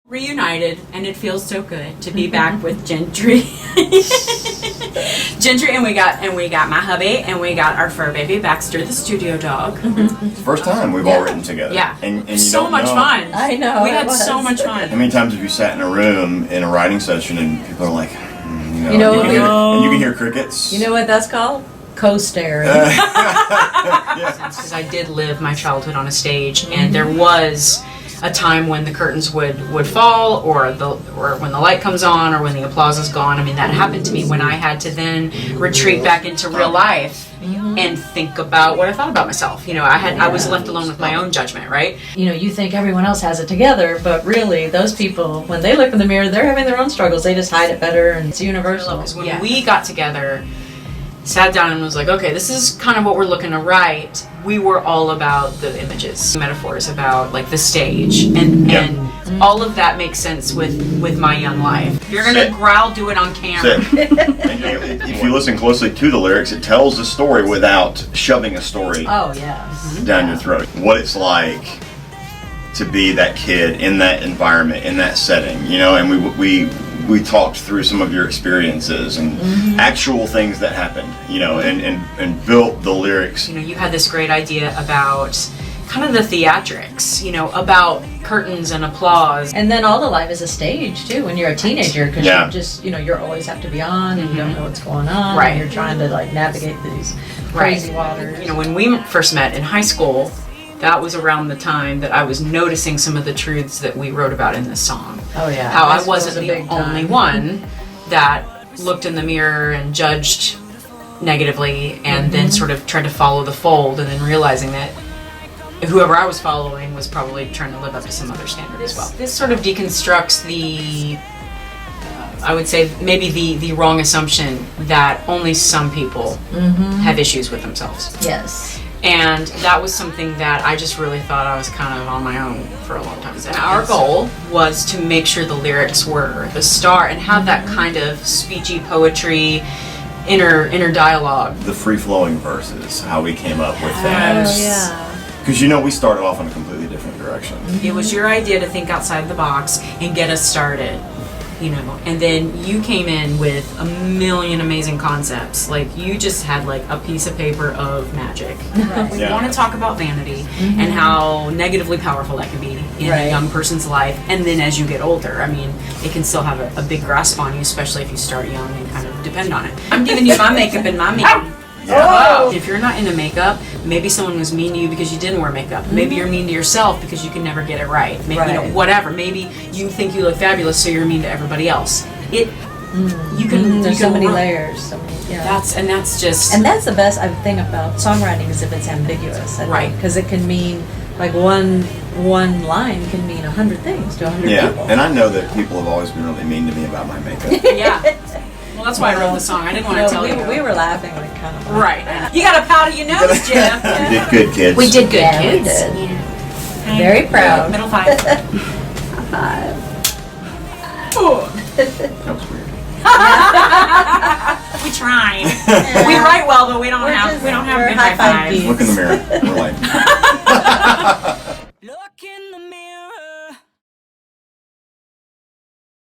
Reunited, and it feels so good to be back with Gentry. Gentry, and we got my hubby, and we got our fur baby Baxter, the studio dog. It's the first time we've all written together. Yeah, and you so don't much know. fun. I know. We had so much fun. How many times have you sat in a room in a writing session and people are like, You know and what and you can hear crickets. You know what that's called? Co-staring. Because I did live my childhood on a stage, and there was a time when the curtains would fall, or when the light comes on, or when the applause is gone. I mean, that happened to me when I had to then retreat back into real life and think about what I thought about myself. You know, I was left alone with my own judgment, right? You know, you think everyone else has it together, but really, those people, when they look in the mirror, they're having their own struggles. They just hide it better, and it's universal. Because when we got together, sat down and was like, okay, this is kind of what we're looking to write. We were all about the images, metaphors about like the stage, and all of that makes sense with my young life. If you're gonna growl, do it on camera. If you listen closely to the lyrics, it tells a story without shoving a story down your throat. What it's like to be that kid in that environment, in that setting, you know, and we talked through some of your experiences and actual things that happened, you know, and built the lyrics. You know, you had this great idea about kind of the theatrics, you know, about curtains and applause. And then all the life is a stage too when you're a teenager, because you just, you know, you always have to be on and you don't know what's going on. Right. And you're trying to like navigate these crazy waters. You know, when we first met in high school, that was around the time that I was noticing some of the truths that we wrote about in this song. Oh yeah. How I wasn't the only one that looked in the mirror and judged negatively and then sort of tried to follow the fold, and then realizing that whoever I was following was probably trying to live up to some other standard as well. This sort of deconstructs the, I would say maybe the wrong assumption that only some people have issues with themselves. Yes. And that was something that I just really thought I was kind of on my own for a long time. And our goal was to make sure the lyrics were the star and have that kind of speechy poetry, inner dialogue. The free-flowing verses, how we came up with that. Oh yeah. Because, you know, we started off in a completely different direction. It was your idea to think outside the box and get us started, you know, and then you came in with a million amazing concepts. Like, you just had like a piece of paper of magic. We want to talk about vanity and how negatively powerful that can be in a young person's life, and then as you get older, I mean, it can still have a big grasp on you, especially if you start young and kind of depend on it. I'm giving you my makeup and my makeup. Yeah. If you're not into makeup, maybe someone was mean to you because you didn't wear makeup. Maybe you're mean to yourself because you can never get it right. Maybe you know, whatever. Maybe you think you look fabulous, so you're mean to everybody else. You can. There's you so can many run. layers. So many, That's just. And that's the best thing about songwriting, is if it's ambiguous. Right. Because it can mean, like, one line can mean 100 things to 100 people. And I know that people have always been really mean to me about my makeup. Yeah. Well, that's why I wrote the song. I didn't want to tell you. We were laughing like kind of. Right. You got a powder your nose, Jeff. We did good, kids. We did good, Yeah, kids. we did. Yeah. Very proud. Middle five. Five. That was weird. We tried. We write well, but we don't have we're good high high-five fives. geeks. Look in the mirror.